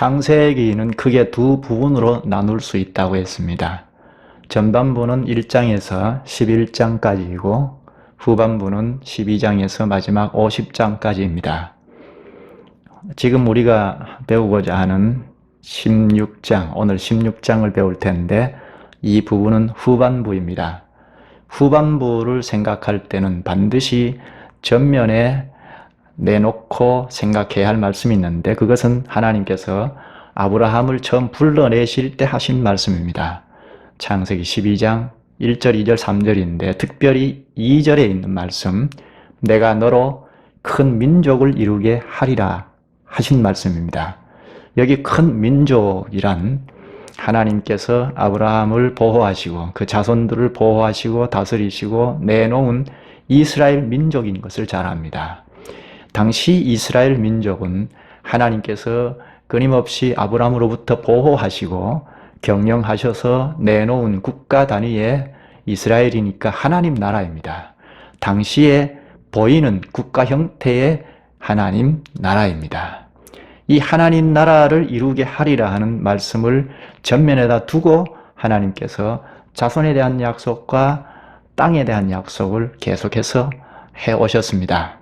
창세기는 크게 두 부분으로 나눌 수 있다고 했습니다. 전반부는 1장에서 11장까지이고 후반부는 12장에서 마지막 50장까지입니다. 지금 우리가 배우고자 하는 16장, 오늘 16장을 배울 텐데 이 부분은 후반부입니다. 후반부를 생각할 때는 반드시 전면에 내놓고 생각해야 할 말씀이 있는데 그것은 하나님께서 아브라함을 처음 불러내실 때 하신 말씀입니다. 창세기 12장 1절, 2절, 3절인데 특별히 2절에 있는 말씀, 내가 너로 큰 민족을 이루게 하리라 하신 말씀입니다. 여기 큰 민족이란 하나님께서 아브라함을 보호하시고 그 자손들을 보호하시고 다스리시고 내놓은 이스라엘 민족인 것을 잘 압니다. 당시 이스라엘 민족은 하나님께서 끊임없이 아브라함으로부터 보호하시고 경영하셔서 내놓은 국가 단위의 이스라엘이니까 하나님 나라입니다. 당시에 보이는 국가 형태의 하나님 나라입니다. 이 하나님 나라를 이루게 하리라 하는 말씀을 전면에다 두고 하나님께서 자손에 대한 약속과 땅에 대한 약속을 계속해서 해오셨습니다.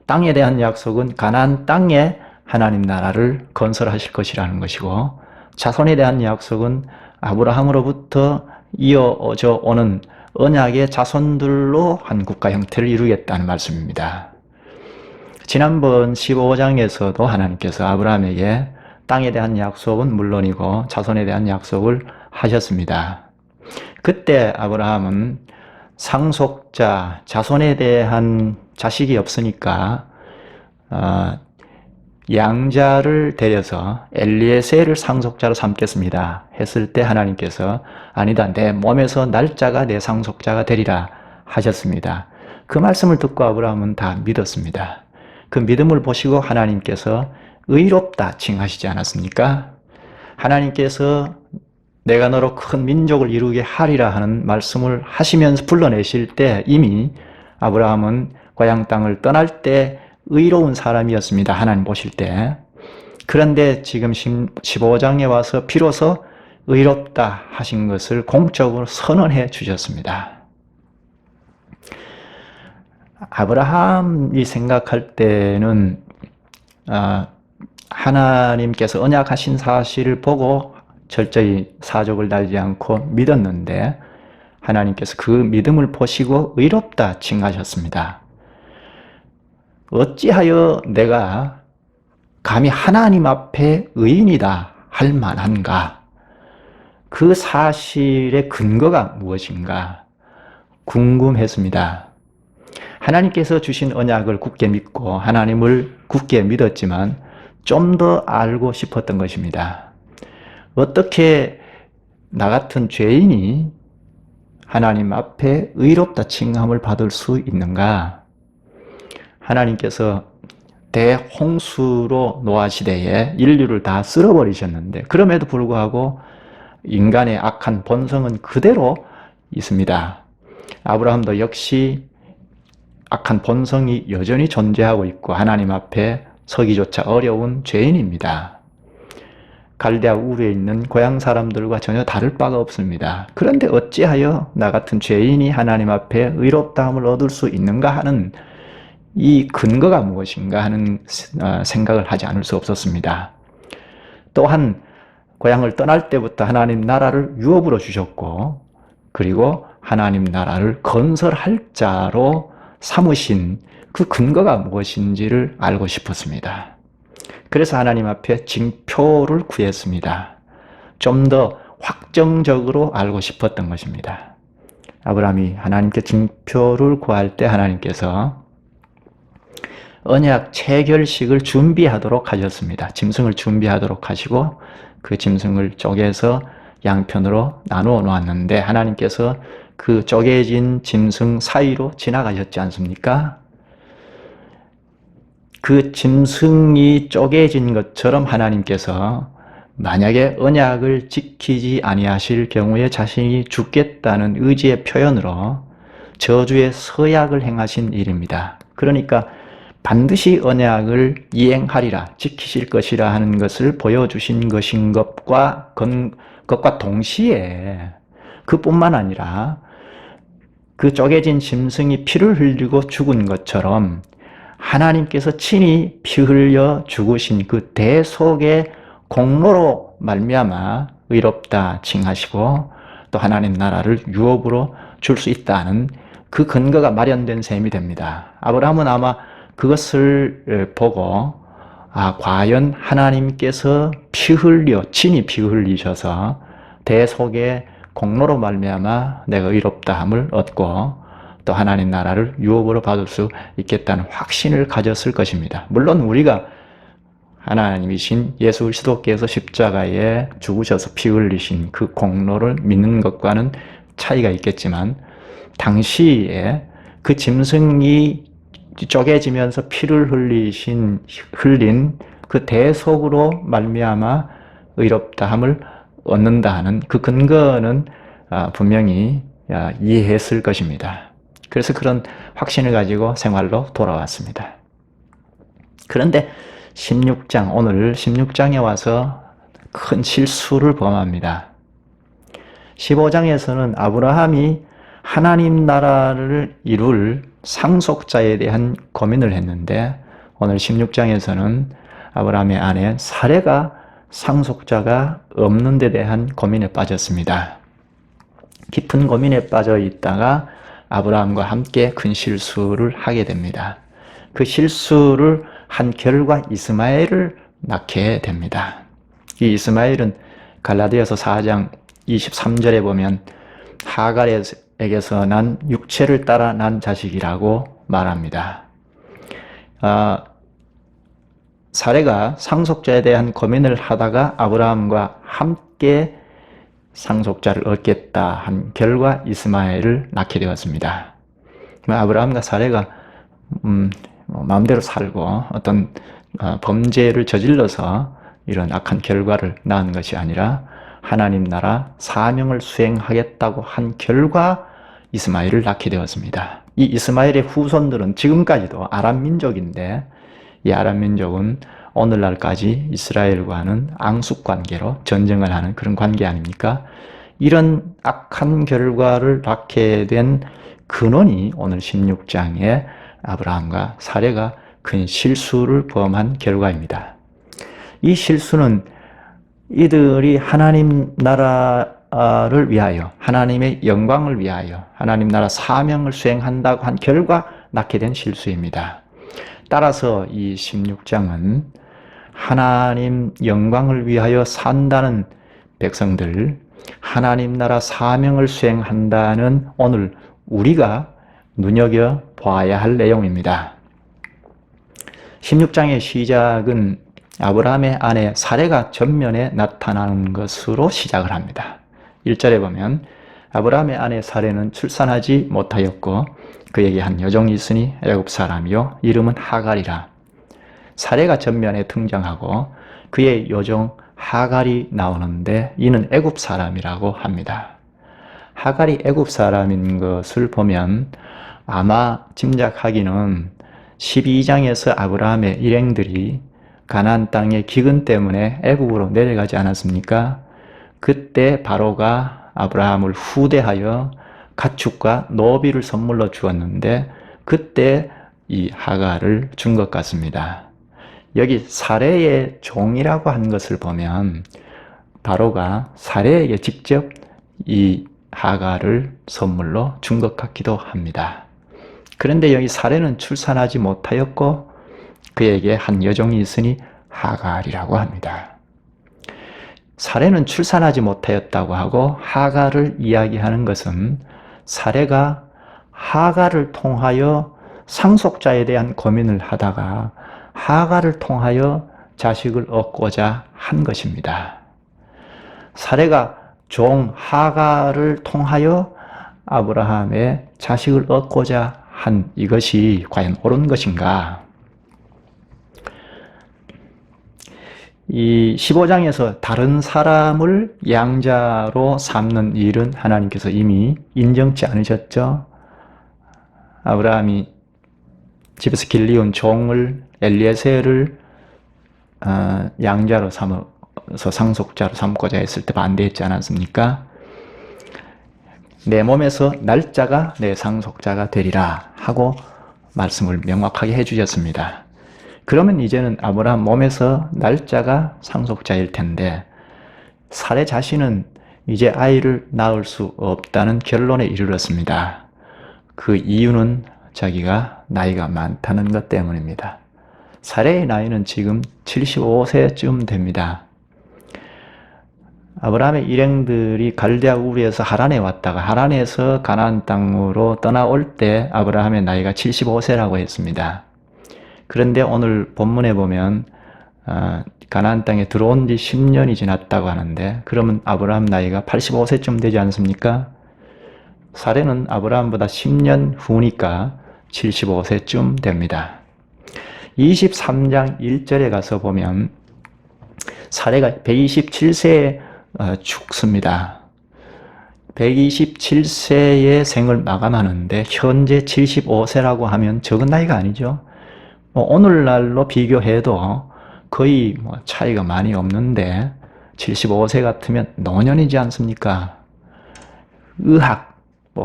땅에 대한 약속은 가나안 땅에 하나님 나라를 건설하실 것이라는 것이고, 자손에 대한 약속은 아브라함으로부터 이어져 오는 언약의 자손들로 한 국가 형태를 이루겠다는 말씀입니다. 지난번 15장에서도 하나님께서 아브라함에게 땅에 대한 약속은 물론이고 자손에 대한 약속을 하셨습니다. 그때 아브라함은 상속자, 자손에 대한 자식이 없으니까 양자를 데려서 엘리에셀을 상속자로 삼겠습니다 했을 때 하나님께서 아니다, 내 몸에서 날짜가 내 상속자가 되리라 하셨습니다. 그 말씀을 듣고 아브라함은 다 믿었습니다. 그 믿음을 보시고 하나님께서 의롭다 칭하시지 않았습니까? 하나님께서 내가 너로 큰 민족을 이루게 하리라 하는 말씀을 하시면서 불러내실 때 이미 아브라함은 고향 땅을 떠날 때 의로운 사람이었습니다. 하나님 보실 때. 그런데 지금 15장에 와서 비로소 의롭다 하신 것을 공적으로 선언해 주셨습니다. 아브라함이 생각할 때는 하나님께서 언약하신 사실을 보고 철저히 사족을 달지 않고 믿었는데 하나님께서 그 믿음을 보시고 의롭다 칭하셨습니다. 어찌하여 내가 감히 하나님 앞에 의인이다 할 만한가? 그 사실의 근거가 무엇인가 궁금했습니다. 하나님께서 주신 언약을 굳게 믿고 하나님을 굳게 믿었지만 좀 더 알고 싶었던 것입니다. 어떻게 나 같은 죄인이 하나님 앞에 의롭다 칭함을 받을 수 있는가? 하나님께서 대홍수로 노아시대에 인류를 다 쓸어버리셨는데 그럼에도 불구하고 인간의 악한 본성은 그대로 있습니다. 아브라함도 역시 악한 본성이 여전히 존재하고 있고 하나님 앞에 서기조차 어려운 죄인입니다. 갈대아 우르에 있는 고향 사람들과 전혀 다를 바가 없습니다. 그런데 어찌하여 나 같은 죄인이 하나님 앞에 의롭다함을 얻을 수 있는가 하는 이 근거가 무엇인가 하는 생각을 하지 않을 수 없었습니다. 또한 고향을 떠날 때부터 하나님 나라를 유업으로 주셨고 그리고 하나님 나라를 건설할 자로 삼으신 그 근거가 무엇인지를 알고 싶었습니다. 그래서 하나님 앞에 징표를 구했습니다. 좀 더 확정적으로 알고 싶었던 것입니다. 아브라함이 하나님께 징표를 구할 때 하나님께서 언약 체결식을 준비하도록 하셨습니다. 짐승을 준비하도록 하시고 그 짐승을 쪼개서 양편으로 나누어 놓았는데 하나님께서 그 쪼개진 짐승 사이로 지나가셨지 않습니까? 그 짐승이 쪼개진 것처럼 하나님께서 만약에 언약을 지키지 아니하실 경우에 자신이 죽겠다는 의지의 표현으로 저주의 서약을 행하신 일입니다. 그러니까 반드시 언약을 이행하리라, 지키실 것이라 하는 것을 보여주신 것인 것과 동시에 그뿐만 아니라 그 쪼개진 짐승이 피를 흘리고 죽은 것처럼 하나님께서 친히 피 흘려 죽으신 그 대속의 공로로 말미암아 의롭다 칭하시고 또 하나님 나라를 유업으로 줄 수 있다는 그 근거가 마련된 셈이 됩니다. 아브라함은 아마 그것을 보고 과연 하나님께서 친히 피 흘리셔서 대속의 공로로 말미암아 내가 의롭다함을 얻고 또 하나님 나라를 유업으로 받을 수 있겠다는 확신을 가졌을 것입니다. 물론 우리가 하나님이신 예수 그리스도께서 십자가에 죽으셔서 피 흘리신 그 공로를 믿는 것과는 차이가 있겠지만 당시에 그 짐승이 쪼개지면서 피를 흘린 그 대속으로 말미암아 의롭다함을 얻는다 하는 그 근거는 분명히 이해했을 것입니다. 그래서 그런 확신을 가지고 생활로 돌아왔습니다. 그런데 오늘 16장에 와서 큰 실수를 범합니다. 15장에서는 아브라함이 하나님 나라를 이룰 상속자에 대한 고민을 했는데 오늘 16장에서는 아브라함의 아내 사레가 상속자가 없는 데 대한 고민에 빠졌습니다. 깊은 고민에 빠져 있다가 아브라함과 함께 큰 실수를 하게 됩니다. 그 실수를 한 결과 이스마엘을 낳게 됩니다. 이 이스마엘은 갈라디아서 4장 23절에 보면 하갈에게서 난 육체를 따라 난 자식이라고 말합니다. 사레가 상속자에 대한 고민을 하다가 아브라함과 함께 상속자를 얻겠다 한 결과 이스마엘을 낳게 되었습니다. 아브라함과 사레가 마음대로 살고 어떤 범죄를 저질러서 이런 악한 결과를 낳은 것이 아니라 하나님 나라 사명을 수행하겠다고 한 결과 이스마엘을 낳게 되었습니다. 이 이스마엘의 후손들은 지금까지도 아람 민족인데 이 아람 민족은 오늘날까지 이스라엘과는 앙숙 관계로 전쟁을 하는 그런 관계 아닙니까? 이런 악한 결과를 낳게 된 근원이 오늘 16장에 아브라함과 사레가 큰 실수를 범한 결과입니다. 이 실수는 이들이 하나님 나라를 위하여, 하나님의 영광을 위하여, 하나님 나라 사명을 수행한다고 한 결과 낳게 된 실수입니다. 따라서 이 16장은 하나님 영광을 위하여 산다는 백성들, 하나님 나라 사명을 수행한다는 오늘 우리가 눈여겨봐야 할 내용입니다. 16장의 시작은 아브라함의 아내 사레가 전면에 나타나는 것으로 시작을 합니다. 1절에 보면 아브라함의 아내 사레는 출산하지 못하였고 그에게 한 여종이 있으니 애굽 사람이요 이름은 하갈이라. 사레가 전면에 등장하고 그의 여종 하갈이 나오는데 이는 애굽 사람이라고 합니다. 하갈이 애굽 사람인 것을 보면 아마 짐작하기는 12장에서 아브라함의 일행들이 가나안 땅의 기근 때문에 애굽으로 내려가지 않았습니까? 그때 바로가 아브라함을 후대하여 가축과 노비를 선물로 주었는데 그때 이 하갈을 준 것 같습니다. 여기 사레의 종이라고 한 것을 보면 바로가 사레에게 직접 이 하갈을 선물로 준 것 같기도 합니다. 그런데 여기 사레는 출산하지 못하였고 그에게 한 여종이 있으니 하갈이라고 합니다. 사레는 출산하지 못하였다고 하고 하갈을 이야기하는 것은 사레가 하갈을 통하여 상속자에 대한 고민을 하다가 하갈을 통하여 자식을 얻고자 한 것입니다. 사레가 종 하갈을 통하여 아브라함의 자식을 얻고자 한 이것이 과연 옳은 것인가? 이 15장에서 다른 사람을 양자로 삼는 일은 하나님께서 이미 인정치 않으셨죠? 아브라함이 집에서 길리운 종을 엘리에셀을 양자로 삼어서 상속자로 삼고자 했을 때 반대했지 않았습니까? 내 몸에서 날짜가 내 상속자가 되리라 하고 말씀을 명확하게 해주셨습니다. 그러면 이제는 아브라함 몸에서 날짜가 상속자일 텐데 사례 자신은 이제 아이를 낳을 수 없다는 결론에 이르렀습니다. 그 이유는 자기가 나이가 많다는 것 때문입니다. 사례의 나이는 지금 75세쯤 됩니다. 아브라함의 일행들이 갈대아 우르에서 하란에 왔다가 하란에서 가나안 땅으로 떠나올 때 아브라함의 나이가 75세라고 했습니다. 그런데 오늘 본문에 보면 가나안 땅에 들어온 지 10년이 지났다고 하는데 그러면 아브라함 나이가 85세쯤 되지 않습니까? 사례는 아브라함보다 10년 후니까 75세쯤 됩니다. 23장 1절에 가서 보면 사례가 127세에 죽습니다. 127세의 생을 마감하는데 현재 75세라고 하면 적은 나이가 아니죠. 오늘날로 비교해도 거의 차이가 많이 없는데 75세 같으면 노년이지 않습니까? 의학,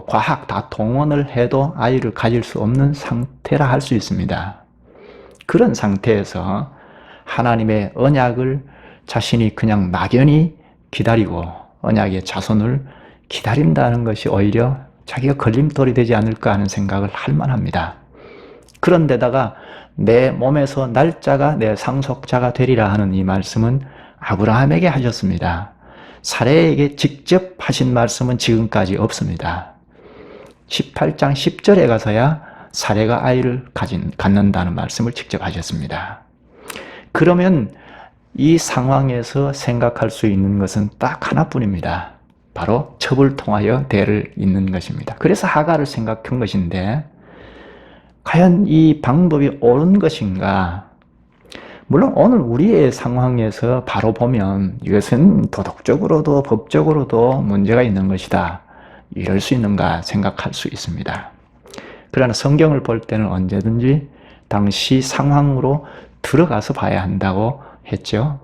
과학 다 동원을 해도 아이를 가질 수 없는 상태라 할 수 있습니다. 그런 상태에서 하나님의 언약을 자신이 그냥 막연히 기다리고 언약의 자손을 기다린다는 것이 오히려 자기가 걸림돌이 되지 않을까 하는 생각을 할 만합니다. 그런데다가 내 몸에서 날짜가 내 상속자가 되리라 하는 이 말씀은 아브라함에게 하셨습니다. 사례에게 직접 하신 말씀은 지금까지 없습니다. 18장 10절에 가서야 사례가 아이를 갖는다는 말씀을 직접 하셨습니다. 그러면 이 상황에서 생각할 수 있는 것은 딱 하나뿐입니다. 바로 첩을 통하여 대를 잇는 것입니다. 그래서 하가를 생각한 것인데 과연 이 방법이 옳은 것인가? 물론 오늘 우리의 상황에서 바로 보면 이것은 도덕적으로도 법적으로도 문제가 있는 것이다. 이럴 수 있는가 생각할 수 있습니다. 그러나 성경을 볼 때는 언제든지 당시 상황으로 들어가서 봐야 한다고 했죠.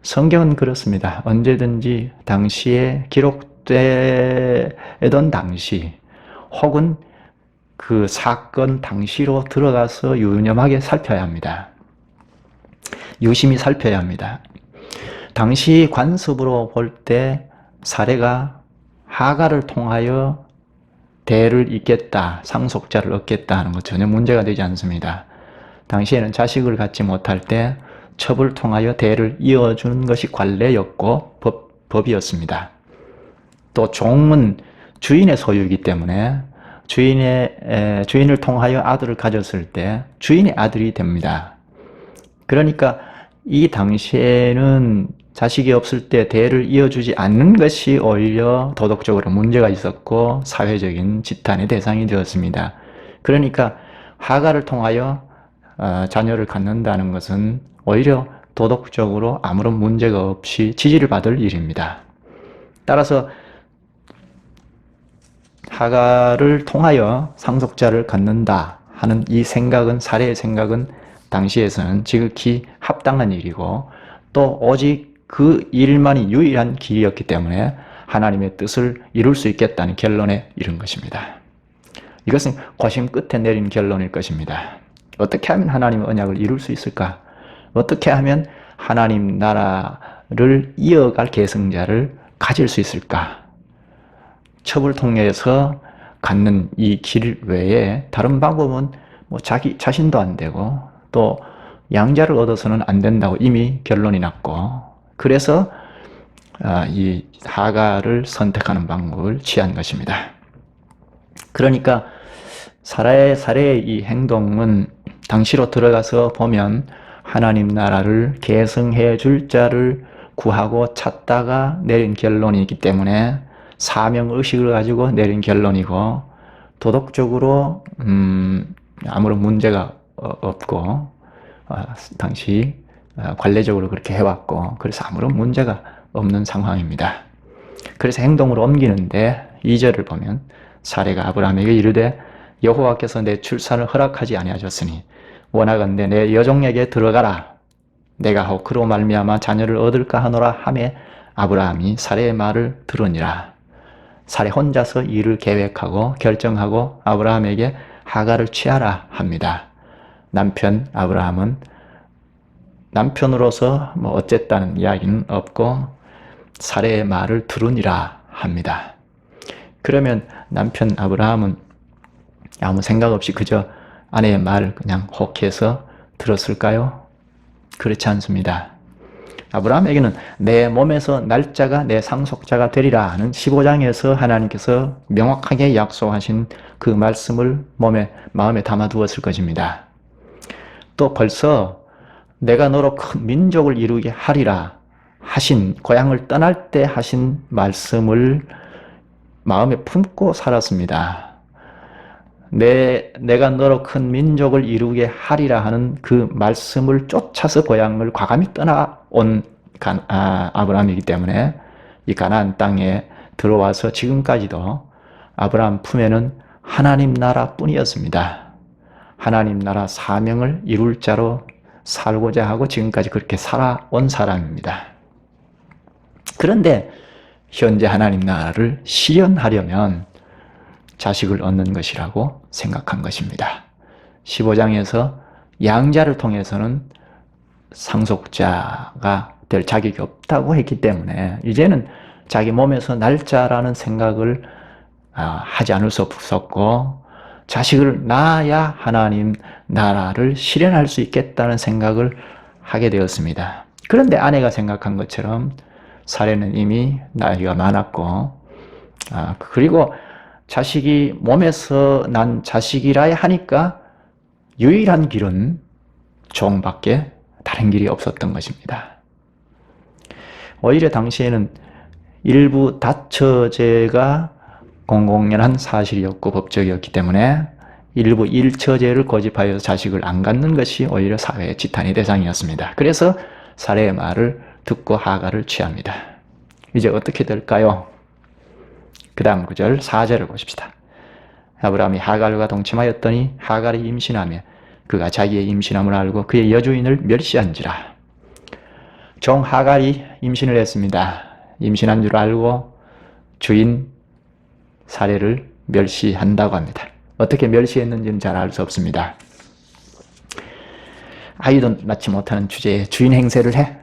성경은 그렇습니다. 언제든지 당시에 기록되던 당시 혹은 그 사건 당시로 들어가서 유념하게 살펴야 합니다. 유심히 살펴야 합니다. 당시 관습으로 볼 때 사례가 하가를 통하여 대를 잇겠다, 상속자를 얻겠다 하는 것 전혀 문제가 되지 않습니다. 당시에는 자식을 갖지 못할 때 첩을 통하여 대를 이어주는 것이 관례였고 법이었습니다. 또 종은 주인의 소유이기 때문에 주인을 통하여 아들을 가졌을 때 주인의 아들이 됩니다. 그러니까 이 당시에는 자식이 없을 때 대를 이어주지 않는 것이 오히려 도덕적으로 문제가 있었고 사회적인 지탄의 대상이 되었습니다. 그러니까 하가를 통하여 자녀를 갖는다는 것은 오히려 도덕적으로 아무런 문제가 없이 지지를 받을 일입니다. 따라서 하가를 통하여 상속자를 갖는다 하는 이 생각은, 사례의 생각은 당시에서는 지극히 합당한 일이고 또 오직 그 일만이 유일한 길이었기 때문에 하나님의 뜻을 이룰 수 있겠다는 결론에 이른 것입니다. 이것은 고심 끝에 내린 결론일 것입니다. 어떻게 하면 하나님의 언약을 이룰 수 있을까? 어떻게 하면 하나님 나라를 이어갈 계승자를 가질 수 있을까? 첩을 통해서 갖는 이 길 외에 다른 방법은 자기 자신도 안 되고 또 양자를 얻어서는 안 된다고 이미 결론이 났고, 그래서 이 하가를 선택하는 방법을 취한 것입니다. 그러니까 사례의 이 행동은 당시로 들어가서 보면 하나님 나라를 계승해 줄 자를 구하고 찾다가 내린 결론이기 때문에 사명의식을 가지고 내린 결론이고 도덕적으로 아무런 문제가 없고 당시 관례적으로 그렇게 해왔고 그래서 아무런 문제가 없는 상황입니다. 그래서 행동으로 옮기는데 2절을 보면 사례가 아브라함에게 이르되 여호와께서 내 출산을 허락하지 아니하셨으니 원하건대 내 여종에게 들어가라. 내가 그로 말미암아 자녀를 얻을까 하노라 하매 아브라함이 사레의 말을 들으니라. 사레 혼자서 일을 계획하고 결정하고 아브라함에게 하갈을 취하라 합니다. 남편 아브라함은 남편으로서 어쨌다는 이야기는 없고 사레의 말을 들으니라 합니다. 그러면 남편 아브라함은 아무 생각 없이 그저 아내의 말을 그냥 혹해서 들었을까요? 그렇지 않습니다. 아브라함에게는 내 몸에서 날짜가 내 상속자가 되리라 하는 15장에서 하나님께서 명확하게 약속하신 그 말씀을 마음에 담아두었을 것입니다. 또 벌써 내가 너로 큰 민족을 이루게 하리라 하신, 고향을 떠날 때 하신 말씀을 마음에 품고 살았습니다. 내가 너로 큰 민족을 이루게 하리라 하는 그 말씀을 쫓아서 고향을 과감히 떠나온 아브라함이기 때문에 이 가나안 땅에 들어와서 지금까지도 아브라함 품에는 하나님 나라 뿐이었습니다. 하나님 나라 사명을 이룰 자로 살고자 하고 지금까지 그렇게 살아온 사람입니다. 그런데 현재 하나님 나라를 실현하려면 자식을 얻는 것이라고 생각한 것입니다. 15장에서 양자를 통해서는 상속자가 될 자격이 없다고 했기 때문에 이제는 자기 몸에서 날짜라는 생각을 하지 않을 수 없었고 자식을 낳아야 하나님 나라를 실현할 수 있겠다는 생각을 하게 되었습니다. 그런데 아내가 생각한 것처럼 사례는 이미 나이가 많았고 그리고 자식이 몸에서 난 자식이라야 하니까 유일한 길은 종밖에 다른 길이 없었던 것입니다. 오히려 당시에는 일부 다처제가 공공연한 사실이었고 법적이었기 때문에 일부 일처제를 고집하여서 자식을 안 갖는 것이 오히려 사회의 지탄의 대상이었습니다. 그래서 사례의 말을 듣고 하갈을 취합니다. 이제 어떻게 될까요? 그 다음 구절 4절을 보십시다. 아브라함이 하갈과 동침하였더니 하갈이 임신하며 그가 자기의 임신함을 알고 그의 여주인을 멸시한지라. 종 하갈이 임신을 했습니다. 임신한 줄 알고 주인 사례를 멸시한다고 합니다. 어떻게 멸시했는지는 잘 알 수 없습니다. 아이도 낳지 못하는 주제에 주인 행세를 해?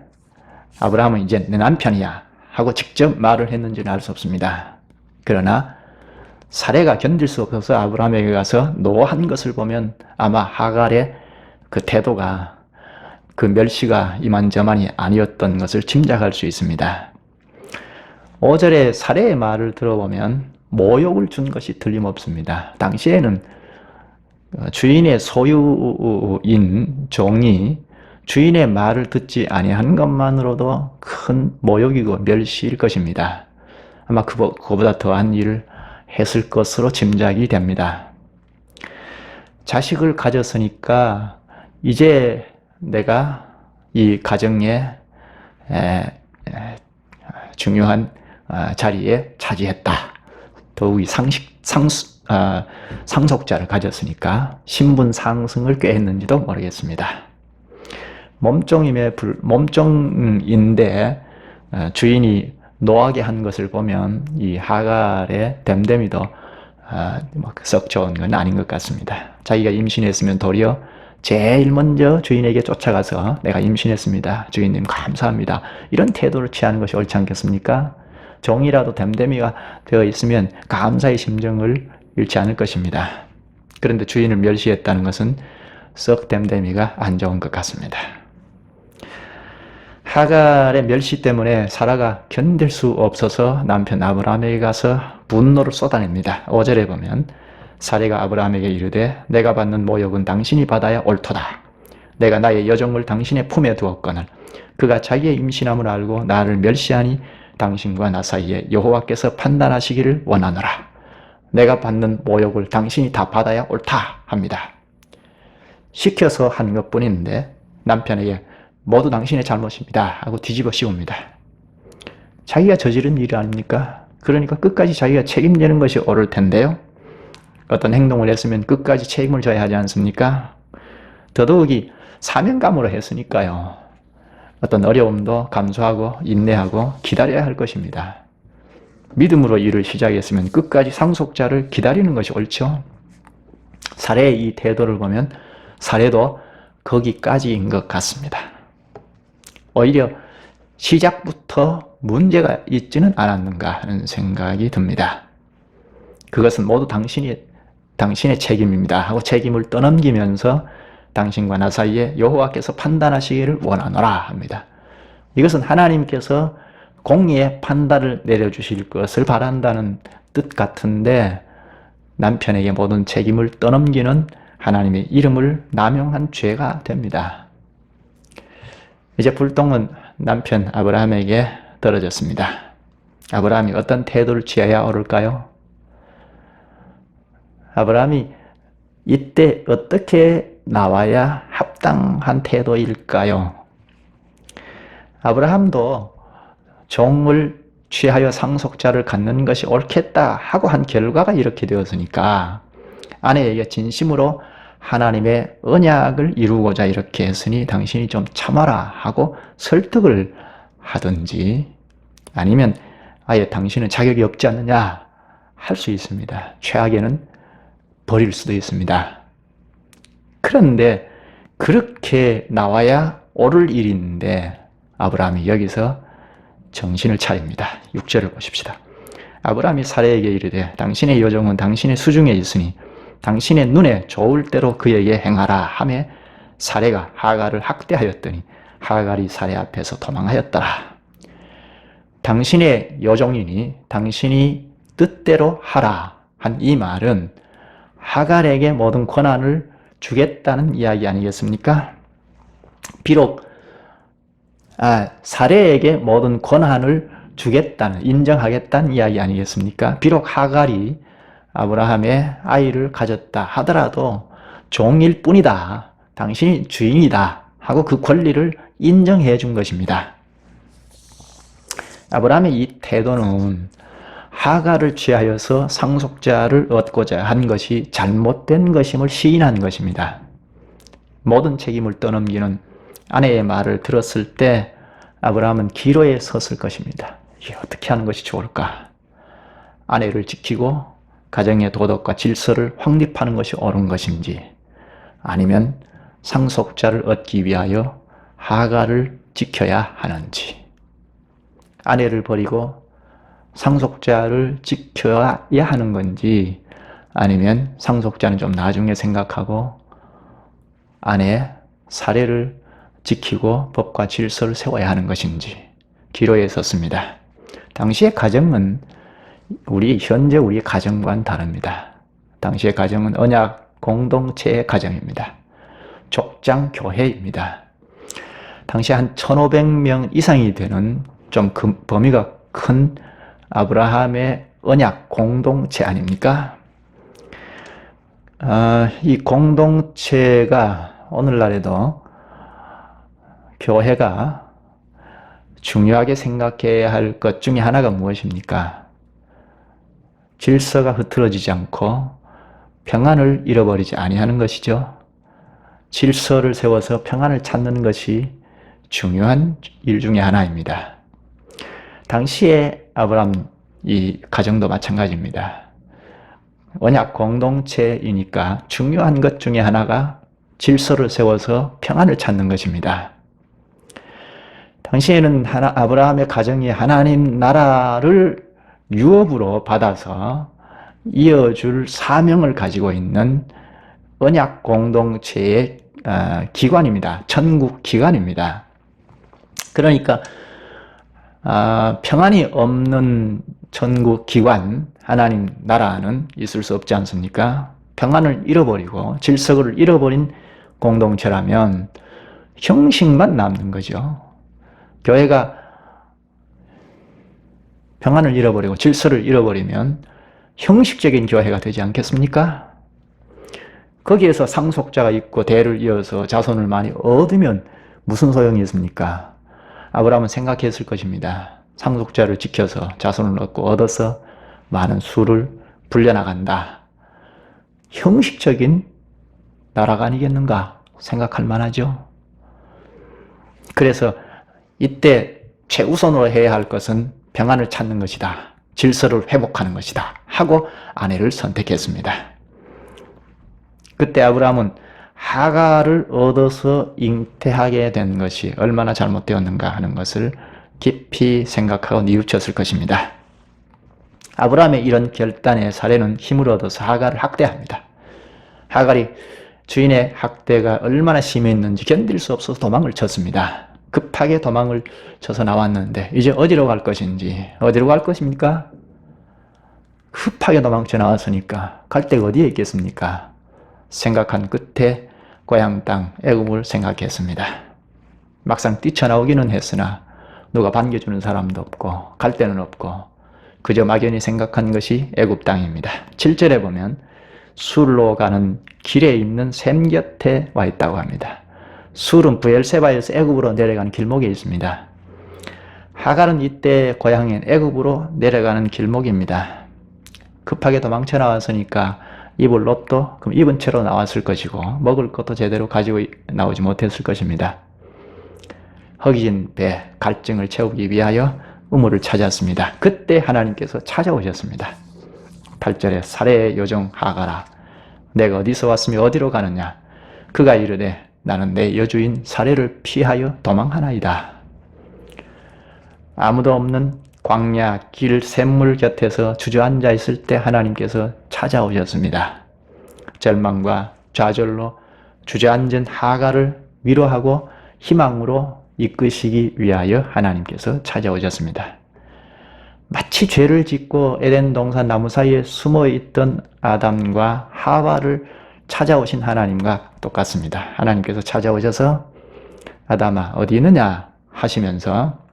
아브라함은 이제 내 남편이야 하고 직접 말을 했는지는 알 수 없습니다. 그러나 사례가 견딜 수 없어서 아브라함에게 가서 노한 것을 보면 아마 하갈의 그 태도가 그 멸시가 이만저만이 아니었던 것을 짐작할 수 있습니다. 5절에 사례의 말을 들어보면 모욕을 준 것이 틀림없습니다. 당시에는 주인의 소유인 종이 주인의 말을 듣지 아니한 것만으로도 큰 모욕이고 멸시일 것입니다. 아마 그보다 더한 일을 했을 것으로 짐작이 됩니다. 자식을 가졌으니까 이제 내가 이 가정의 중요한 자리에 차지했다. 더욱이 상속자를 가졌으니까 신분 상승을 꾀했는지도 모르겠습니다. 몸종인데 주인이 노하게 한 것을 보면 이 하갈의 됨됨이도 썩 좋은 건 아닌 것 같습니다. 자기가 임신했으면 도리어 제일 먼저 주인에게 쫓아가서 내가 임신했습니다. 주인님 감사합니다. 이런 태도를 취하는 것이 옳지 않겠습니까? 종이라도 됨됨이가 되어 있으면 감사의 심정을 잃지 않을 것입니다. 그런데 주인을 멸시했다는 것은 썩 됨됨이가 안 좋은 것 같습니다. 하갈의 멸시 때문에 사라가 견딜 수 없어서 남편 아브라함에게 가서 분노를 쏟아냅니다. 5절에 보면 사례가 아브라함에게 이르되 내가 받는 모욕은 당신이 받아야 옳도다. 내가 나의 여종을 당신의 품에 두었거늘 그가 자기의 임신함을 알고 나를 멸시하니 당신과 나 사이에 여호와께서 판단하시기를 원하노라. 내가 받는 모욕을 당신이 다 받아야 옳다 합니다. 시켜서 한 것뿐인데 남편에게 모두 당신의 잘못입니다 하고 뒤집어 씌웁니다. 자기가 저지른 일 아닙니까? 그러니까 끝까지 자기가 책임지는 것이 옳을 텐데요. 어떤 행동을 했으면 끝까지 책임을 져야 하지 않습니까? 더더욱이 사명감으로 했으니까요. 어떤 어려움도 감수하고 인내하고 기다려야 할 것입니다. 믿음으로 일을 시작했으면 끝까지 상속자를 기다리는 것이 옳죠. 사례의 이 태도를 보면 사례도 거기까지인 것 같습니다. 오히려 시작부터 문제가 있지는 않았는가 하는 생각이 듭니다. 그것은 모두 당신의 책임입니다 하고 책임을 떠넘기면서 당신과 나 사이에 여호와께서 판단하시기를 원하노라 합니다. 이것은 하나님께서 공의의 판단을 내려주실 것을 바란다는 뜻 같은데 남편에게 모든 책임을 떠넘기는 하나님의 이름을 남용한 죄가 됩니다. 이제 불똥은 남편 아브라함에게 떨어졌습니다. 아브라함이 어떤 태도를 취해야 옳을까요? 아브라함이 이때 어떻게 나와야 합당한 태도일까요? 아브라함도 종을 취하여 상속자를 갖는 것이 옳겠다 하고 한 결과가 이렇게 되었으니까 아내에게 진심으로 하나님의 언약을 이루고자 이렇게 했으니 당신이 좀 참아라 하고 설득을 하든지 아니면 아예 당신은 자격이 없지 않느냐 할 수 있습니다. 최악에는 버릴 수도 있습니다. 그런데 그렇게 나와야 옳을 일인데 아브라함이 여기서 정신을 차립니다. 6절을 보십시다. 아브라함이 사레에게 이르되 당신의 여종은 당신의 수중에 있으니 당신의 눈에 좋을 대로 그에게 행하라 하매 사레가 하갈을 학대하였더니 하갈이 사레 앞에서 도망하였더라. 당신의 여종이니 당신이 뜻대로 하라 한 이 말은 하갈에게 모든 권한을 주겠다는 이야기 아니겠습니까? 비록 사레에게 모든 권한을 주겠다는, 인정하겠다는 이야기 아니겠습니까? 비록 하갈이 아브라함의 아이를 가졌다 하더라도 종일 뿐이다. 당신이 주인이다. 하고 그 권리를 인정해 준 것입니다. 아브라함의 이 태도는 하갈을 취하여서 상속자를 얻고자 한 것이 잘못된 것임을 시인한 것입니다. 모든 책임을 떠넘기는 아내의 말을 들었을 때 아브라함은 기로에 섰을 것입니다. 이게 어떻게 하는 것이 좋을까? 아내를 지키고 가정의 도덕과 질서를 확립하는 것이 옳은 것인지 아니면 상속자를 얻기 위하여 하갈을 지켜야 하는지 아내를 버리고 상속자를 지켜야 하는 건지 아니면 상속자는 좀 나중에 생각하고 아내 사례를 지키고 법과 질서를 세워야 하는 것인지 기로에 섰습니다. 당시의 가정은 현재 우리 가정과는 다릅니다. 당시의 가정은 언약 공동체의 가정입니다. 족장 교회입니다. 당시 한 1500명 이상이 되는 좀 범위가 큰 아브라함의 언약 공동체 아닙니까? 이 공동체가 오늘날에도 교회가 중요하게 생각해야 할 것 중에 하나가 무엇입니까? 질서가 흐트러지지 않고 평안을 잃어버리지 아니하는 것이죠. 질서를 세워서 평안을 찾는 것이 중요한 일 중에 하나입니다. 당시에 아브라함 이 가정도 마찬가지입니다. 언약 공동체이니까 중요한 것 중에 하나가 질서를 세워서 평안을 찾는 것입니다. 당시에는 아브라함의 가정이 하나님 나라를 유업으로 받아서 이어줄 사명을 가지고 있는 언약 공동체의 기관입니다. 천국 기관입니다. 그러니까 평안이 없는 천국 기관, 하나님 나라는 있을 수 없지 않습니까? 평안을 잃어버리고 질서를 잃어버린 공동체라면 형식만 남는 거죠. 교회가 평안을 잃어버리고 질서를 잃어버리면 형식적인 교회가 되지 않겠습니까? 거기에서 상속자가 있고 대를 이어서 자손을 많이 얻으면 무슨 소용이 있습니까? 아브라함은 생각했을 것입니다. 상속자를 지켜서 자손을 얻고 얻어서 많은 수를 불려나간다. 형식적인 나라가 아니겠는가 생각할 만하죠. 그래서 이때 최우선으로 해야 할 것은 평안을 찾는 것이다. 질서를 회복하는 것이다. 하고 아내를 선택했습니다. 그때 아브라함은 하갈을 얻어서 잉태하게 된 것이 얼마나 잘못되었는가 하는 것을 깊이 생각하고 뉘우쳤을 것입니다. 아브라함의 이런 결단의 사례는 힘을 얻어서 하갈을 학대합니다. 하갈이 주인의 학대가 얼마나 심했는지 견딜 수 없어서 도망을 쳤습니다. 급하게 도망을 쳐서 나왔는데 이제 어디로 갈 것인지, 어디로 갈 것입니까? 급하게 도망쳐 나왔으니까 갈 데가 어디에 있겠습니까? 생각한 끝에 고향 땅 애굽을 생각했습니다. 막상 뛰쳐나오기는 했으나 누가 반겨주는 사람도 없고 갈 데는 없고 그저 막연히 생각한 것이 애굽 땅입니다. 7절에 보면 술로 가는 길에 있는 샘 곁에 와 있다고 합니다. 술은 브엘세바에서 애굽으로 내려가는 길목에 있습니다. 하갈은 이때 고향인 애굽으로 내려가는 길목입니다. 급하게 도망쳐 나왔으니까 입을 옷도 그럼 입은 채로 나왔을 것이고 먹을 것도 제대로 가지고 나오지 못했을 것입니다. 허기진 배, 갈증을 채우기 위하여 우물을 찾았습니다. 그때 하나님께서 찾아오셨습니다. 8절에 사레의 요정 하갈아, 내가 어디서 왔으며 어디로 가느냐? 그가 이르되 나는 내 여주인 사레를 피하여 도망하나이다. 아무도 없는 광야 길 샘물 곁에서 주저앉아 있을 때 하나님께서 찾아오셨습니다. 절망과 좌절로 주저앉은 하갈을 위로하고 희망으로 이끄시기 위하여 하나님께서 찾아오셨습니다. 마치 죄를 짓고 에덴 동산 나무 사이에 숨어 있던 아담과 하와를 찾아오신 하나님과 똑같습니다. 하나님께서 찾아오셔서 아담아 어디 있느냐 하시면서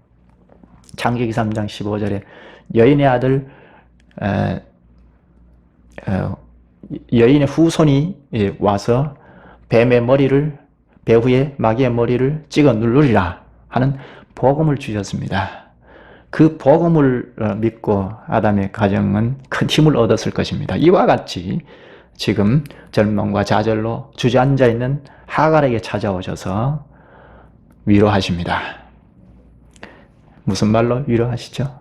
창세기 3장 15절에 여인의 아들 여인의 후손이 와서 뱀의 머리를 배후에 마귀의 머리를 찍어 누르리라 하는 복음을 주셨습니다. 그 복음을 믿고 아담의 가정은 큰 힘을 얻었을 것입니다. 이와 같이 지금 절망과 좌절로 주저앉아 있는 하갈에게 찾아오셔서 위로하십니다. 무슨 말로 위로하시죠?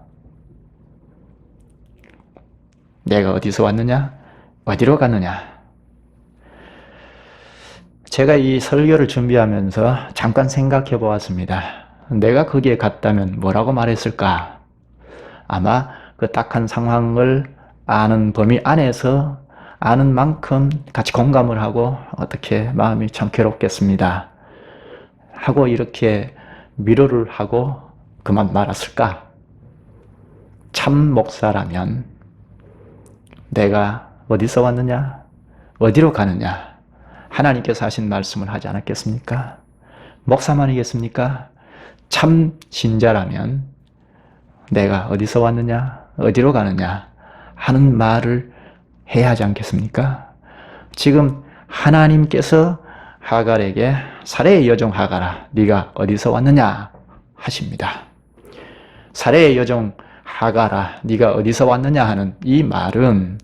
내가 어디서 왔느냐? 어디로 갔느냐? 제가 이 설교를 준비하면서 잠깐 생각해 보았습니다. 내가 거기에 갔다면 뭐라고 말했을까? 아마 그 딱한 상황을 아는 범위 안에서 아는 만큼 같이 공감을 하고 어떻게 마음이 참 괴롭겠습니다. 하고 이렇게 위로를 하고 그만 말았을까? 참 목사라면 내가 어디서 왔느냐? 어디로 가느냐? 하나님께서 하신 말씀을 하지 않았겠습니까? 목사만이겠습니까? 참 신자라면 내가 어디서 왔느냐? 어디로 가느냐? 하는 말을 해야 하지 않겠습니까? 지금 하나님께서 하갈에게 사레의 여종 하갈아, 네가 어디서 왔느냐? 하십니다. 사레의 여종 하갈아, 네가 어디서 왔느냐 하는 이 말은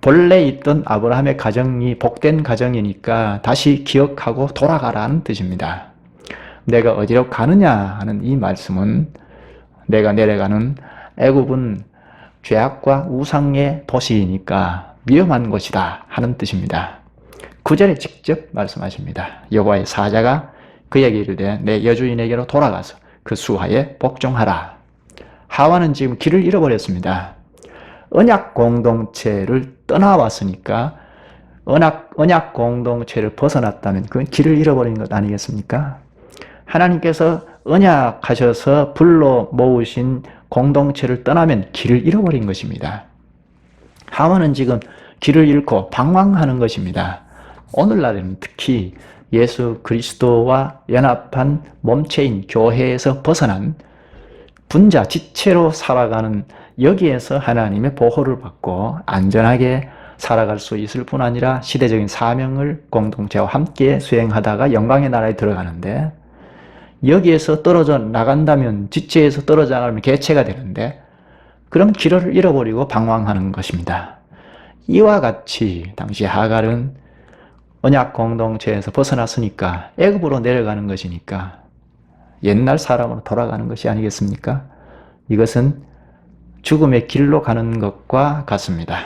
본래 있던 아브라함의 가정이 복된 가정이니까 다시 기억하고 돌아가라는 뜻입니다. 내가 어디로 가느냐 하는 이 말씀은 내가 내려가는 애굽은 죄악과 우상의 도시이니까 위험한 곳이다 하는 뜻입니다. 9절에 직접 말씀하십니다. 여호와의 사자가 그에게 이르되 내 여주인에게로 돌아가서 그 수하에 복종하라. 하와는 지금 길을 잃어버렸습니다. 언약 공동체를 떠나왔으니까 언약 공동체를 벗어났다면 그건 길을 잃어버린 것 아니겠습니까? 하나님께서 언약하셔서 불러 모으신 공동체를 떠나면 길을 잃어버린 것입니다. 하와는 지금 길을 잃고 방황하는 것입니다. 오늘날에는 특히 예수 그리스도와 연합한 몸체인 교회에서 벗어난 분자 지체로 살아가는 여기에서 하나님의 보호를 받고 안전하게 살아갈 수 있을 뿐 아니라 시대적인 사명을 공동체와 함께 수행하다가 영광의 나라에 들어가는데 여기에서 떨어져 나간다면 지체에서 떨어져 나가면 개체가 되는데 그럼 길을 잃어버리고 방황하는 것입니다. 이와 같이 당시 하갈은 언약 공동체에서 벗어났으니까 애굽으로 내려가는 것이니까 옛날 사람으로 돌아가는 것이 아니겠습니까? 이것은 죽음의 길로 가는 것과 같습니다.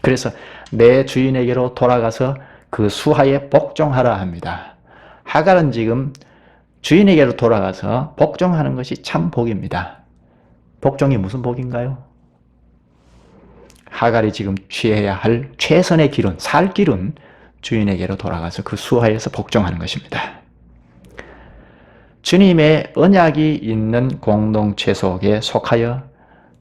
그래서 내 주인에게로 돌아가서 그 수하에 복종하라 합니다. 하갈은 지금 주인에게로 돌아가서 복종하는 것이 참 복입니다. 복종이 무슨 복인가요? 하갈이 지금 취해야 할 최선의 길은, 살 길은 주인에게로 돌아가서 그 수하에서 복종하는 것입니다. 주님의 언약이 있는 공동체 속에 속하여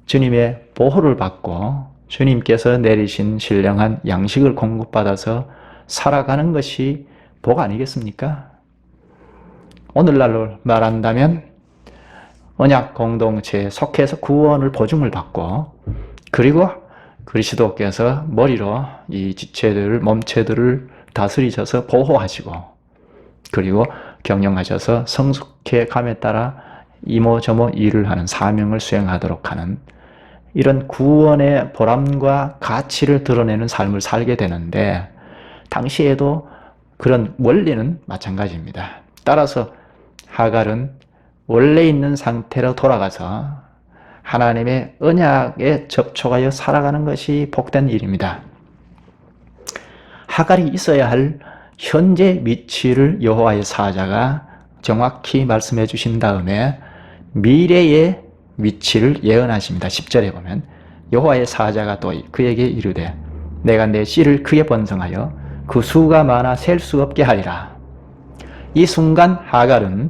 주님의 보호를 받고 주님께서 내리신 신령한 양식을 공급받아서 살아가는 것이 복 아니겠습니까? 오늘날로 말한다면 언약 공동체에 속해서 구원을 보증을 받고 그리고 그리스도께서 머리로 이 지체들, 몸체들을 다스리셔서 보호하시고 그리고 경영하셔서 성숙해 감에 따라 이모저모 일을 하는 사명을 수행하도록 하는 이런 구원의 보람과 가치를 드러내는 삶을 살게 되는데 당시에도 그런 원리는 마찬가지입니다. 따라서 하갈은 원래 있는 상태로 돌아가서 하나님의 언약에 접촉하여 살아가는 것이 복된 일입니다. 하갈이 있어야 할 현재 위치를 여호와의 사자가 정확히 말씀해 주신 다음에 미래의 위치를 예언하십니다. 10절에 보면 여호와의 사자가 또 그에게 이르되 내가 내 씨를 크게 번성하여 그 수가 많아 셀 수 없게 하리라. 이 순간 하갈은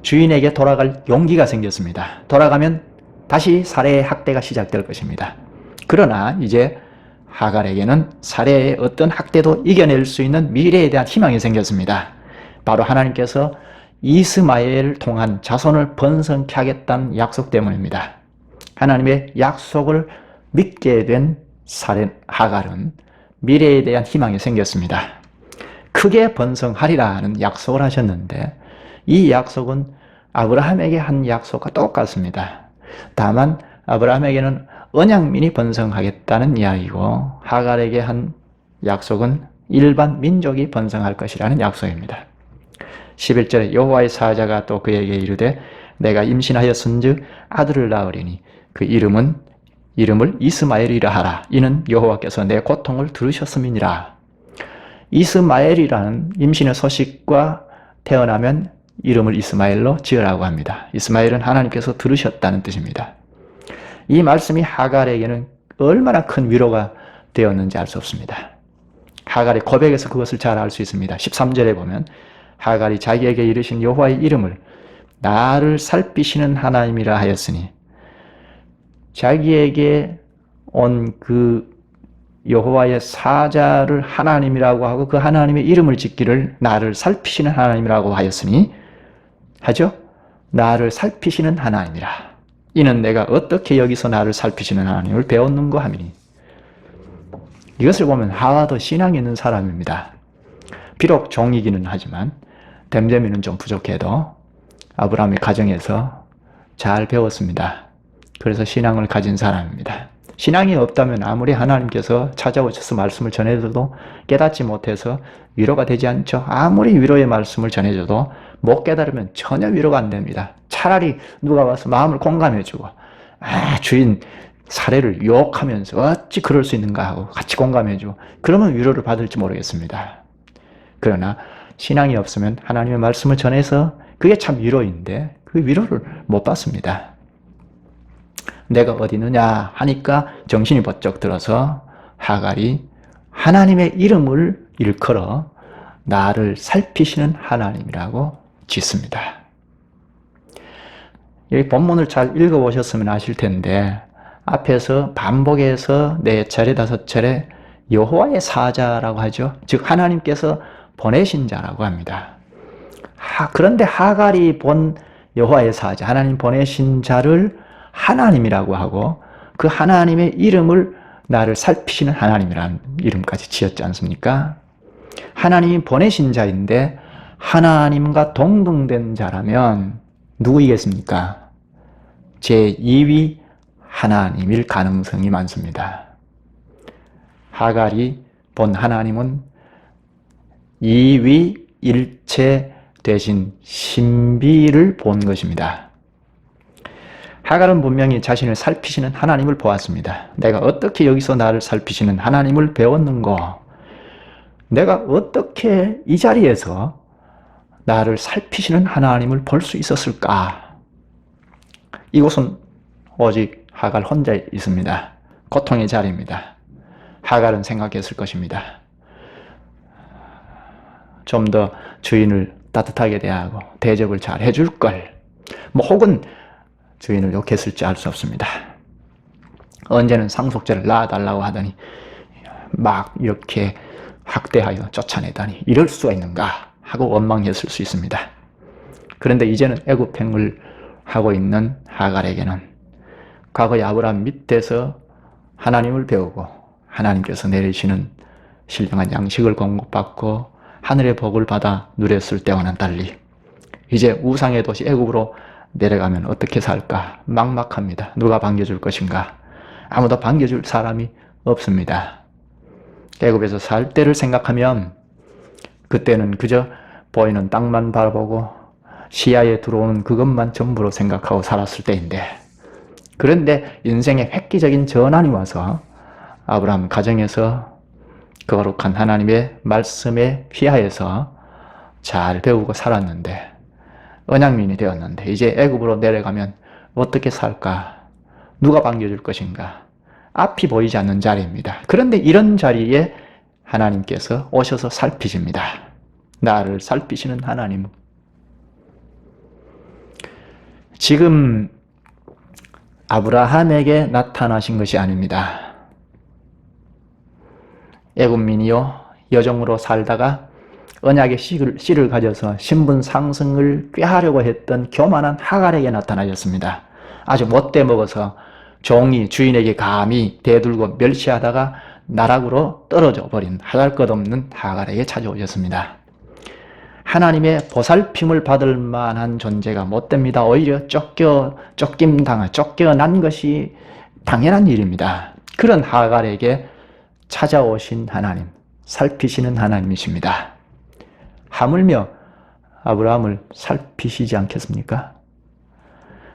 주인에게 돌아갈 용기가 생겼습니다. 돌아가면 다시 살해의 학대가 시작될 것입니다. 그러나 이제 하갈에게는 살해의 어떤 학대도 이겨낼 수 있는 미래에 대한 희망이 생겼습니다. 바로 하나님께서 이스마엘을 통한 자손을 번성케 하겠다는 약속 때문입니다. 하나님의 약속을 믿게 된 하갈은 미래에 대한 희망이 생겼습니다. 크게 번성하리라는 약속을 하셨는데 이 약속은 아브라함에게 한 약속과 똑같습니다. 다만 아브라함에게는 언약민이 번성하겠다는 이야기고 하갈에게 한 약속은 일반 민족이 번성할 것이라는 약속입니다. 11절에 여호와의 사자가 또 그에게 이르되 내가 임신하였은즉 아들을 낳으리니 그 이름을 이스마엘이라 하라. 이는 여호와께서 내 고통을 들으셨음이니라. 이스마엘이라는 임신의 소식과 태어나면 이름을 이스마엘로 지으라고 합니다. 이스마엘은 하나님께서 들으셨다는 뜻입니다. 이 말씀이 하갈에게는 얼마나 큰 위로가 되었는지 알 수 없습니다. 하갈의 고백에서 그것을 잘 알 수 있습니다. 13절에 보면 하갈이 자기에게 이르신 여호와의 이름을 나를 살피시는 하나님이라 하였으니 자기에게 온 그 여호와의 사자를 하나님이라고 하고 그 하나님의 이름을 짓기를 나를 살피시는 하나님이라고 하였으니 하죠? 나를 살피시는 하나님이라. 이는 내가 어떻게 여기서 나를 살피시는 하나님을 배웠는고 하미니. 이것을 보면 하와도 신앙이 있는 사람입니다. 비록 종이기는 하지만 됨됨이는 좀 부족해도 아브라함의 가정에서 잘 배웠습니다. 그래서 신앙을 가진 사람입니다. 신앙이 없다면 아무리 하나님께서 찾아오셔서 말씀을 전해줘도 깨닫지 못해서 위로가 되지 않죠. 아무리 위로의 말씀을 전해줘도 못 깨달으면 전혀 위로가 안 됩니다. 차라리 누가 와서 마음을 공감해주고 주인 사례를 욕하면서 어찌 그럴 수 있는가 하고 같이 공감해주고 그러면 위로를 받을지 모르겠습니다. 그러나 신앙이 없으면 하나님의 말씀을 전해서 그게 참 위로인데 그 위로를 못 받습니다. 내가 어디 있느냐 하니까 정신이 번쩍 들어서 하갈이 하나님의 이름을 일컬어 나를 살피시는 하나님이라고 짓습니다. 여기 본문을 잘 읽어보셨으면 아실 텐데 앞에서 반복해서 4차례 5차례 여호와의 사자라고 하죠. 즉 하나님께서 보내신 자라고 합니다. 그런데 하갈이 본 여호와의 사자, 하나님 보내신 자를 하나님이라고 하고 그 하나님의 이름을 나를 살피시는 하나님이라는 이름까지 지었지 않습니까? 하나님이 보내신 자인데 하나님과 동등된 자라면 누구이겠습니까? 제2위 하나님일 가능성이 많습니다. 하갈이 본 하나님은 이위일체 되신 신비를 본 것입니다. 하갈은 분명히 자신을 살피시는 하나님을 보았습니다. 내가 어떻게 여기서 나를 살피시는 하나님을 배웠는고? 내가 어떻게 이 자리에서 나를 살피시는 하나님을 볼 수 있었을까? 이곳은 오직 하갈 혼자 있습니다. 고통의 자리입니다. 하갈은 생각했을 것입니다. 좀 더 주인을 따뜻하게 대하고 대접을 잘 해줄 걸. 혹은 주인을 욕했을지 알 수 없습니다. 언제는 상속자를 낳아달라고 하더니 막 이렇게 학대하여 쫓아내다니 이럴 수가 있는가 하고 원망했을 수 있습니다. 그런데 이제는 애굽행을 하고 있는 하갈에게는 과거의 아브라함 밑에서 하나님을 배우고 하나님께서 내리시는 신령한 양식을 공급받고 하늘의 복을 받아 누렸을 때와는 달리 이제 우상의 도시 애굽으로 내려가면 어떻게 살까 막막합니다. 누가 반겨줄 것인가? 아무도 반겨줄 사람이 없습니다. 애굽에서 살 때를 생각하면 그때는 그저 보이는 땅만 바라보고 시야에 들어오는 그것만 전부로 생각하고 살았을 때인데, 그런데 인생의 획기적인 전환이 와서 아브라함 가정에서 거룩한 하나님의 말씀에 휘하여서 잘 배우고 살았는데 언양민이 되었는데 이제 애굽으로 내려가면 어떻게 살까? 누가 반겨줄 것인가? 앞이 보이지 않는 자리입니다. 그런데 이런 자리에 하나님께서 오셔서 살피십니다. 나를 살피시는 하나님. 지금 아브라함에게 나타나신 것이 아닙니다. 애굽민이요 여종으로 살다가 언약의 씨를 가져서 신분 상승을 꾀하려고 했던 교만한 하갈에게 나타나셨습니다. 아주 못돼 먹어서 종이 주인에게 감히 대들고 멸시하다가 나락으로 떨어져 버린 하잘것없는 하갈에게 찾아오셨습니다. 하나님의 보살핌을 받을 만한 존재가 못 됩니다. 오히려 쫓겨난 것이 당연한 일입니다. 그런 하갈에게 찾아오신 하나님, 살피시는 하나님이십니다. 하물며 아브라함을 살피시지 않겠습니까?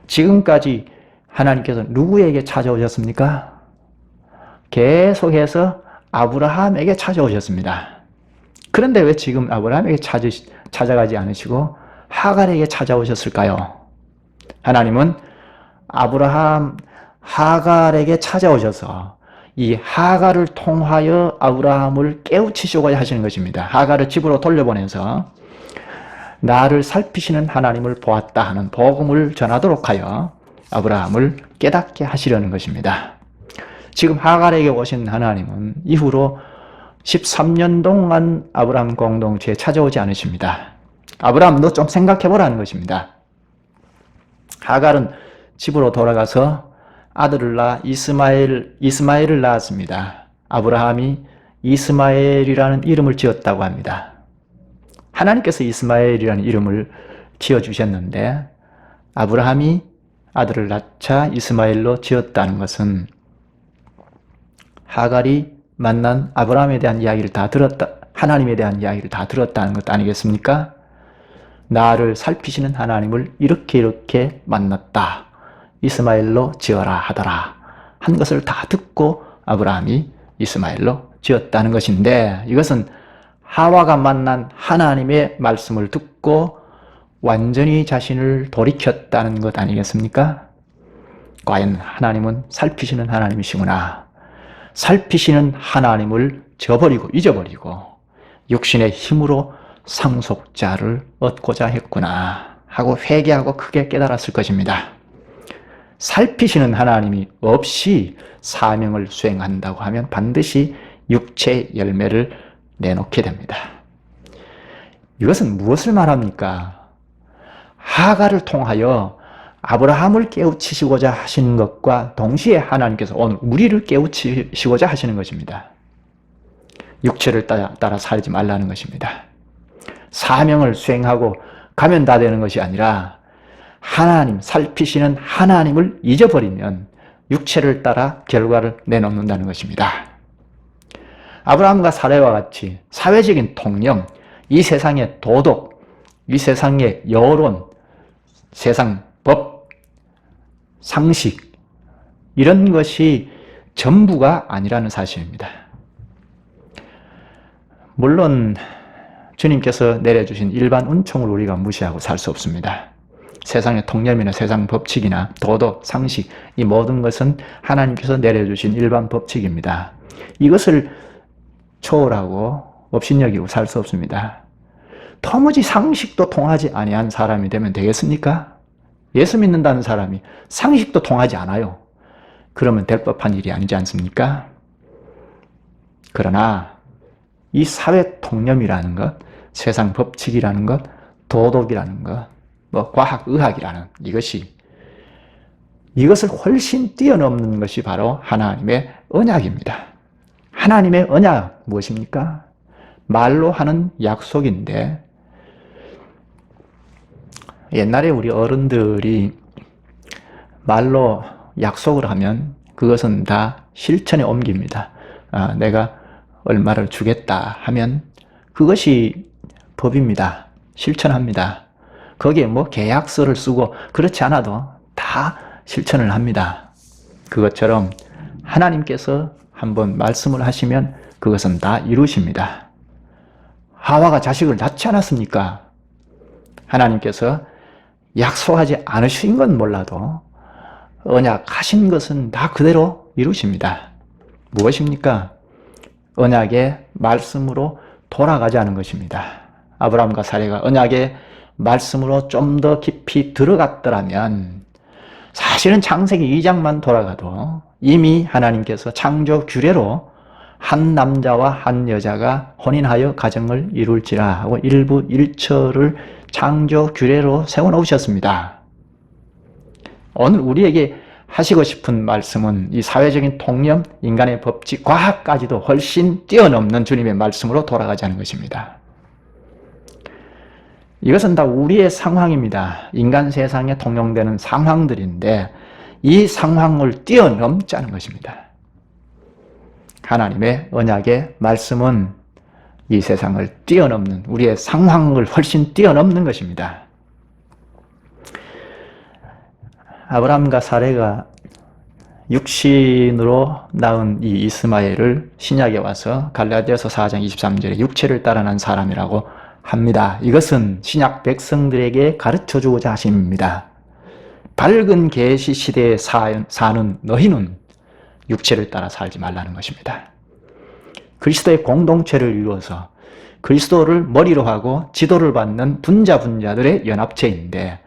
지금까지 하나님께서 누구에게 찾아오셨습니까? 계속해서 아브라함에게 찾아오셨습니다. 그런데 왜 지금 아브라함에게 찾아가지 않으시고 하갈에게 찾아오셨을까요? 하나님은 하갈에게 찾아오셔서 이 하갈을 통하여 아브라함을 깨우치시고자 하시는 것입니다. 하갈을 집으로 돌려보내서 나를 살피시는 하나님을 보았다 하는 복음을 전하도록 하여 아브라함을 깨닫게 하시려는 것입니다. 지금 하갈에게 오신 하나님은 이후로 13년 동안 아브라함 공동체에 찾아오지 않으십니다. 아브라함, 너 좀 생각해보라는 것입니다. 하갈은 집으로 돌아가서 아들을 낳아 이스마엘을 낳았습니다. 아브라함이 이스마엘이라는 이름을 지었다고 합니다. 하나님께서 이스마엘이라는 이름을 지어주셨는데 아브라함이 아들을 낳자 이스마엘로 지었다는 것은 하갈이 만난 아브라함에 대한 이야기를 다 들었다, 하나님에 대한 이야기를 다 들었다는 것 아니겠습니까? 나를 살피시는 하나님을 이렇게 만났다. 이스마엘로 지어라 하더라 한 것을 다 듣고 아브라함이 이스마엘로 지었다는 것인데, 이것은 하와가 만난 하나님의 말씀을 듣고 완전히 자신을 돌이켰다는 것 아니겠습니까? 과연 하나님은 살피시는 하나님이시구나. 살피시는 하나님을 저버리고 잊어버리고 육신의 힘으로 상속자를 얻고자 했구나 하고 회개하고 크게 깨달았을 것입니다. 살피시는 하나님이 없이 사명을 수행한다고 하면 반드시 육체의 열매를 내놓게 됩니다. 이것은 무엇을 말합니까? 하갈을 통하여 아브라함을 깨우치시고자 하시는 것과 동시에 하나님께서 오늘 우리를 깨우치시고자 하시는 것입니다. 육체를 따라 살지 말라는 것입니다. 사명을 수행하고 가면 다 되는 것이 아니라 하나님, 살피시는 하나님을 잊어버리면 육체를 따라 결과를 내놓는다는 것입니다. 아브라함과 사례와 같이 사회적인 통념, 이 세상의 도덕, 이 세상의 여론, 세상 법, 상식, 이런 것이 전부가 아니라는 사실입니다. 물론 주님께서 내려주신 일반 은총을 우리가 무시하고 살 수 없습니다. 세상의 통념이나 세상 법칙이나 도덕, 상식, 이 모든 것은 하나님께서 내려주신 일반 법칙입니다. 이것을 초월하고 업신여기고 살 수 없습니다. 도무지 상식도 통하지 아니한 사람이 되면 되겠습니까? 예수 믿는다는 사람이 상식도 통하지 않아요. 그러면 될 법한 일이 아니지 않습니까? 그러나 이 사회 통념이라는 것, 세상 법칙이라는 것, 도덕이라는 것, 과학, 의학이라는 이것을 훨씬 뛰어넘는 것이 바로 하나님의 언약입니다. 하나님의 언약 무엇입니까? 말로 하는 약속인데, 옛날에 우리 어른들이 말로 약속을 하면 그것은 다 실천에 옮깁니다. 내가 얼마를 주겠다 하면 그것이 법입니다. 실천합니다. 거기에 계약서를 쓰고 그렇지 않아도 다 실천을 합니다. 그것처럼 하나님께서 한번 말씀을 하시면 그것은 다 이루십니다. 하와가 자식을 낳지 않았습니까? 하나님께서 약속하지 않으신 건 몰라도 언약하신 것은 다 그대로 이루십니다. 무엇입니까? 언약의 말씀으로 돌아가자는 것입니다. 아브라함과 사례가 언약의 말씀으로 좀 더 깊이 들어갔더라면 사실은 창세기 2장만 돌아가도 이미 하나님께서 창조 규례로 한 남자와 한 여자가 혼인하여 가정을 이룰지라 하고 일부 일처를 창조 규례로 세워놓으셨습니다. 오늘 우리에게 하시고 싶은 말씀은 이 사회적인 통념, 인간의 법칙, 과학까지도 훨씬 뛰어넘는 주님의 말씀으로 돌아가자는 것입니다. 이것은 다 우리의 상황입니다. 인간 세상에 통용되는 상황들인데 이 상황을 뛰어넘자는 것입니다. 하나님의 언약의 말씀은 이 세상을 뛰어넘는, 우리의 상황을 훨씬 뛰어넘는 것입니다. 아브라함과 사레가 육신으로 낳은 이 이스마엘을 신약에 와서 갈라디아서 4장 23절에 육체를 따라 난 사람이라고 합니다. 이것은 신약 백성들에게 가르쳐주고자 하심입니다. 밝은 계시 시대에 사는 너희는 육체를 따라 살지 말라는 것입니다. 그리스도의 공동체를 이루어서 그리스도를 머리로 하고 지도를 받는 분자들의 연합체인데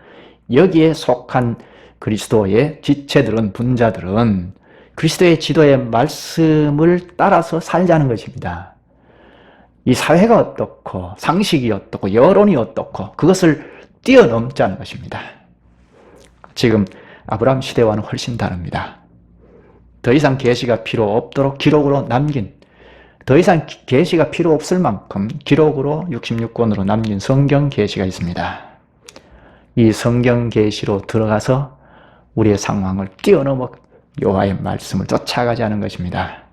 여기에 속한 그리스도의 지체들은, 분자들은 그리스도의 지도의 말씀을 따라서 살자는 것입니다. 이 사회가 어떻고 상식이 어떻고 여론이 어떻고 그것을 뛰어넘자는 것입니다. 지금 아브라함 시대와는 훨씬 다릅니다. 더 이상 계시가 필요 없도록 기록으로 남긴, 더 이상 계시가 필요 없을 만큼 기록으로 66권으로 남긴 성경 계시가 있습니다. 이 성경 계시로 들어가서 우리의 상황을 뛰어넘어 여호와의 말씀을 쫓아가자는 것입니다.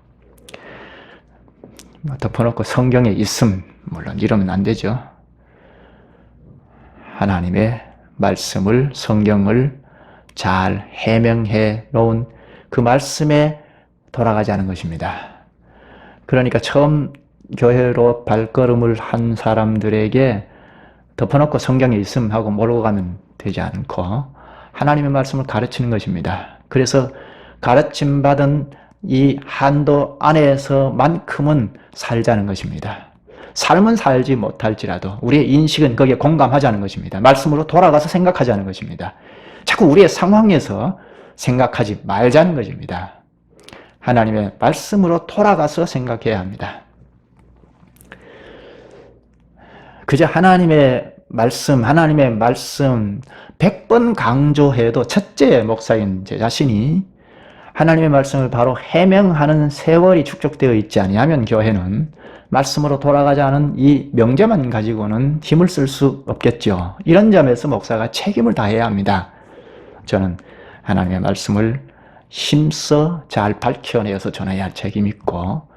덮어놓고 성경에 있음, 물론 이러면 안 되죠. 하나님의 말씀을, 성경을 잘 해명해 놓은 그 말씀에 돌아가자는 것입니다. 그러니까 처음 교회로 발걸음을 한 사람들에게 덮어놓고 성경에 있음 하고 모르고 가면 되지 않고 하나님의 말씀을 가르치는 것입니다. 그래서 가르침받은 이 한도 안에서만큼은 살자는 것입니다. 삶은 살지 못할지라도 우리의 인식은 거기에 공감하자는 것입니다. 말씀으로 돌아가서 생각하자는 것입니다. 자꾸 우리의 상황에서 생각하지 말자는 것입니다. 하나님의 말씀으로 돌아가서 생각해야 합니다. 그저 하나님의 말씀 100번 강조해도 첫째 목사인 제 자신이 하나님의 말씀을 바로 해명하는 세월이 축적되어 있지 아니하면 교회는 말씀으로 돌아가자는 이 명제만 가지고는 힘을 쓸 수 없겠죠. 이런 점에서 목사가 책임을 다해야 합니다. 저는 하나님의 말씀을 힘써 잘 밝혀내어서 전해야 할 책임이 있고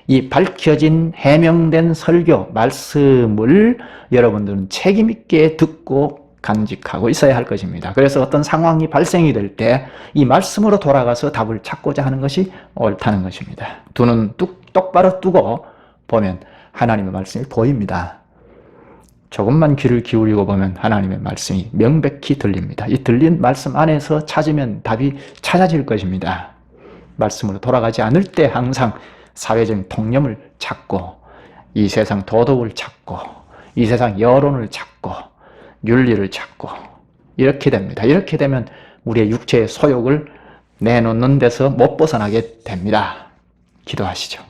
이 밝혀진 해명된 설교, 말씀을 여러분들은 책임 있게 듣고 간직하고 있어야 할 것입니다. 그래서 어떤 상황이 발생이 될 때 이 말씀으로 돌아가서 답을 찾고자 하는 것이 옳다는 것입니다. 두 눈 똑바로 뜨고 보면 하나님의 말씀이 보입니다. 조금만 귀를 기울이고 보면 하나님의 말씀이 명백히 들립니다. 이 들린 말씀 안에서 찾으면 답이 찾아질 것입니다. 말씀으로 돌아가지 않을 때 항상 사회적인 통념을 찾고 이 세상 도덕을 찾고 이 세상 여론을 찾고 윤리를 찾고 이렇게 됩니다. 이렇게 되면 우리의 육체의 소욕을 내놓는 데서 못 벗어나게 됩니다. 기도하시죠.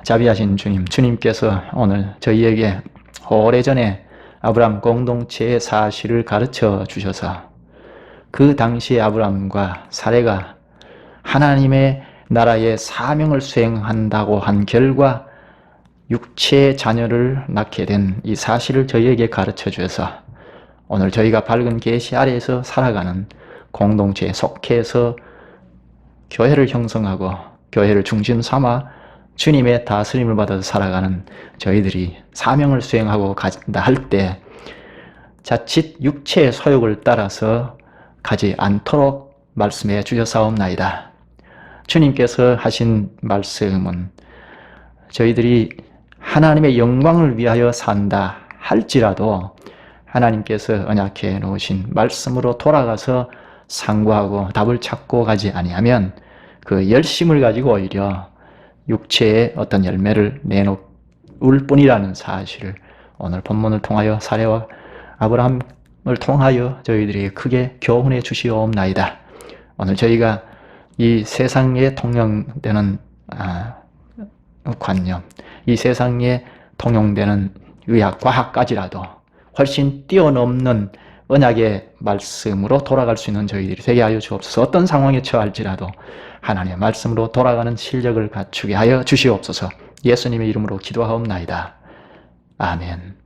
자비하신 주님, 주님께서 오늘 저희에게 오래전에 아브라함 공동체의 사실을 가르쳐 주셔서 그 당시의 아브라함과 사레가 하나님의 나라의 사명을 수행한다고 한 결과 육체의 자녀를 낳게 된 이 사실을 저희에게 가르쳐 주셔서 오늘 저희가 밝은 계시 아래에서 살아가는 공동체에 속해서 교회를 형성하고 교회를 중심 삼아 주님의 다스림을 받아서 살아가는 저희들이 사명을 수행하고 간다 할 때 자칫 육체의 소욕을 따라서 가지 않도록 말씀해 주셨사옵나이다. 주님께서 하신 말씀은 저희들이 하나님의 영광을 위하여 산다 할지라도 하나님께서 언약해 놓으신 말씀으로 돌아가서 상고하고 답을 찾고 가지 아니하면 그 열심을 가지고 오히려 육체의 어떤 열매를 내놓을 뿐이라는 사실을 오늘 본문을 통하여 사레와 아브라함을 통하여 저희들이 크게 교훈해 주시옵나이다. 오늘 저희가 이 세상에 통용되는 관념, 이 세상에 통용되는 의학, 과학까지라도 훨씬 뛰어넘는 언약의 말씀으로 돌아갈 수 있는 저희들이 되게 하여 주옵소서. 어떤 상황에 처할지라도 하나님의 말씀으로 돌아가는 실력을 갖추게 하여 주시옵소서. 예수님의 이름으로 기도하옵나이다. 아멘.